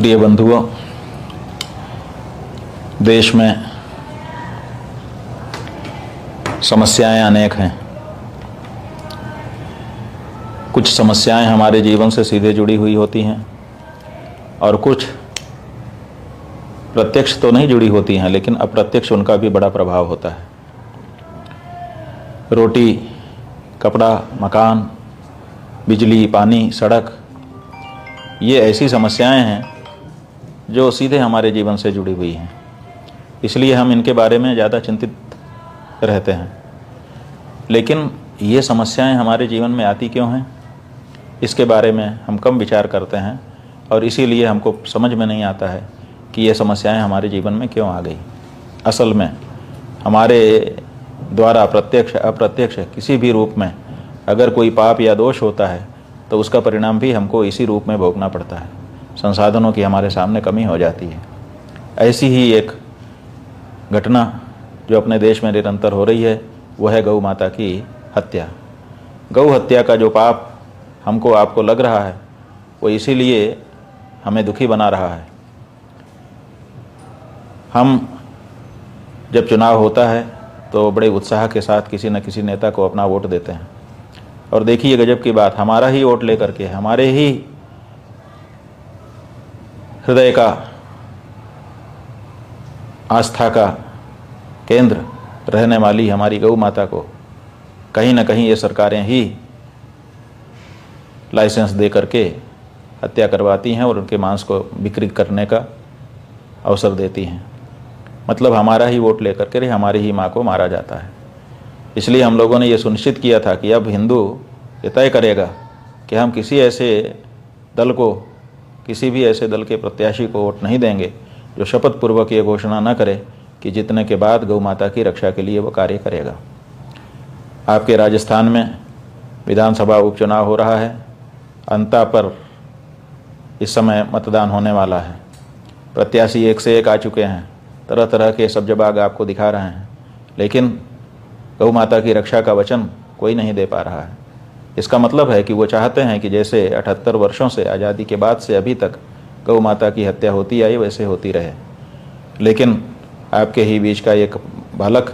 प्रिय बंधुओं, देश में समस्याएं अनेक हैं। कुछ समस्याएं हमारे जीवन से सीधे जुड़ी हुई होती हैं और कुछ प्रत्यक्ष तो नहीं जुड़ी होती हैं, लेकिन अप्रत्यक्ष उनका भी बड़ा प्रभाव होता है। रोटी, कपड़ा, मकान, बिजली, पानी, सड़क, ये ऐसी समस्याएं हैं जो सीधे हमारे जीवन से जुड़ी हुई हैं। इसलिए हम इनके बारे में ज़्यादा चिंतित रहते हैं। लेकिन ये समस्याएं हमारे जीवन में आती क्यों हैं, इसके बारे में हम कम विचार करते हैं और इसीलिए हमको समझ में नहीं आता है कि ये समस्याएं हमारे जीवन में क्यों आ गई। असल में हमारे द्वारा प्रत्यक्ष अप्रत्यक्ष किसी भी रूप में अगर कोई पाप या दोष होता है तो उसका परिणाम भी हमको इसी रूप में भोगना पड़ता है। संसाधनों की हमारे सामने कमी हो जाती है। ऐसी ही एक घटना जो अपने देश में निरंतर हो रही है वह है गौ माता की हत्या। गौ हत्या का जो पाप हमको आपको लग रहा है वो इसीलिए हमें दुखी बना रहा है। हम जब चुनाव होता है तो बड़े उत्साह के साथ किसी न किसी नेता को अपना वोट देते हैं और देखिए गजब की बात, हमारा ही वोट लेकर के हमारे ही हृदय का, आस्था का केंद्र रहने वाली हमारी गौ माता को कहीं न कहीं ये सरकारें ही लाइसेंस दे करके हत्या करवाती हैं और उनके मांस को बिक्री करने का अवसर देती हैं। मतलब हमारा ही वोट लेकर के हमारी ही माँ को मारा जाता है। इसलिए हम लोगों ने ये सुनिश्चित किया था कि अब हिंदू ये तय करेगा कि हम किसी ऐसे दल को, किसी भी ऐसे दल के प्रत्याशी को वोट नहीं देंगे जो शपथ पूर्वक ये घोषणा न करे कि जीतने के बाद गौ माता की रक्षा के लिए वो कार्य करेगा। आपके राजस्थान में विधानसभा उपचुनाव हो रहा है। अंता पर इस समय मतदान होने वाला है। प्रत्याशी एक से एक आ चुके हैं, तरह तरह के सब्जबाग आपको दिखा रहे हैं, लेकिन गौ माता की रक्षा का वचन कोई नहीं दे पा रहा है। इसका मतलब है कि वो चाहते हैं कि जैसे 78 वर्षों से, आज़ादी के बाद से अभी तक गौ माता की हत्या होती आई वैसे होती रहे। लेकिन आपके ही बीच का एक बालक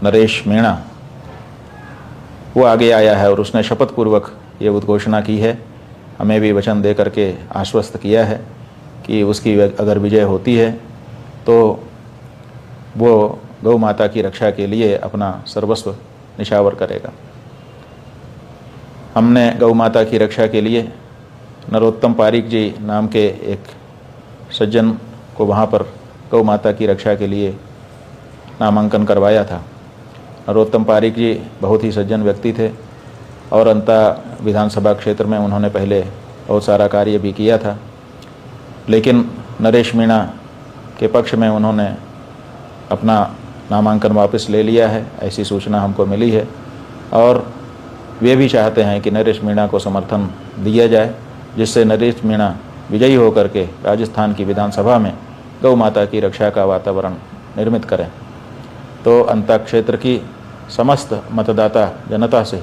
नरेश मीणा वो आगे आया है और उसने शपथ पूर्वक ये उद्घोषणा की है, हमें भी वचन दे करके आश्वस्त किया है कि उसकी अगर विजय होती है तो वो गौ माता की रक्षा के लिए अपना सर्वस्व निछावर करेगा। हमने गौ माता की रक्षा के लिए नरोत्तम पारीक जी नाम के एक सज्जन को वहाँ पर गौ माता की रक्षा के लिए नामांकन करवाया था। नरोत्तम पारीक जी बहुत ही सज्जन व्यक्ति थे और अंता विधानसभा क्षेत्र में उन्होंने पहले बहुत सारा कार्य भी किया था, लेकिन नरेश मीणा के पक्ष में उन्होंने अपना नामांकन वापस ले लिया है, ऐसी सूचना हमको मिली है। और वे भी चाहते हैं कि नरेश मीणा को समर्थन दिया जाए, जिससे नरेश मीणा विजयी होकर के राजस्थान की विधानसभा में गौ माता की रक्षा का वातावरण निर्मित करें। तो अंता क्षेत्र की समस्त मतदाता जनता से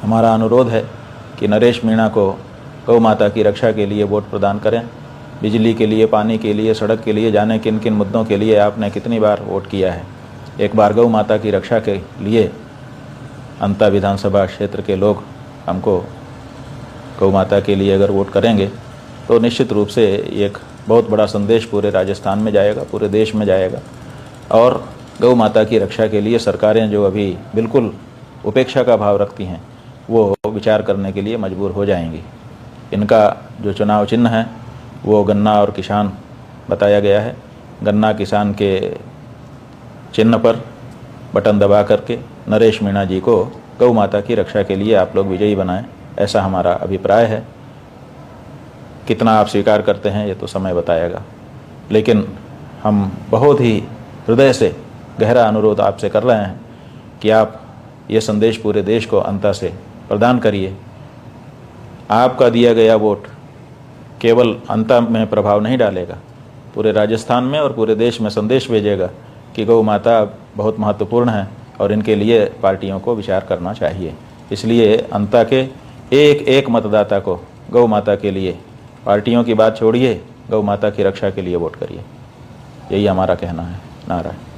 हमारा अनुरोध है कि नरेश मीणा को गौ माता की रक्षा के लिए वोट प्रदान करें। बिजली के लिए, पानी के लिए, सड़क के लिए, जाने किन किन मुद्दों के लिए आपने कितनी बार वोट किया है। एक बार गौ माता की रक्षा के लिए अंता विधानसभा क्षेत्र के लोग हमको गौ माता के लिए अगर वोट करेंगे तो निश्चित रूप से एक बहुत बड़ा संदेश पूरे राजस्थान में जाएगा, पूरे देश में जाएगा और गौ माता की रक्षा के लिए सरकारें जो अभी बिल्कुल उपेक्षा का भाव रखती हैं वो विचार करने के लिए मजबूर हो जाएंगी। इनका जो चुनाव चिन्ह है वो गन्ना और किसान बताया गया है। गन्ना किसान के चिन्ह पर बटन दबा करके नरेश मीणा जी को गौ माता की रक्षा के लिए आप लोग विजयी बनाएं, ऐसा हमारा अभिप्राय है। कितना आप स्वीकार करते हैं ये तो समय बताएगा, लेकिन हम बहुत ही हृदय से गहरा अनुरोध आपसे कर रहे हैं कि आप ये संदेश पूरे देश को अंता से प्रदान करिए। आपका दिया गया वोट केवल अंता में प्रभाव नहीं डालेगा, पूरे राजस्थान में और पूरे देश में संदेश भेजेगा कि गौ माता बहुत महत्वपूर्ण है और इनके लिए पार्टियों को विचार करना चाहिए। इसलिए अंता के एक एक मतदाता को गौ माता के लिए, पार्टियों की बात छोड़िए, गौ माता की रक्षा के लिए वोट करिए। यही हमारा कहना है। नारा है।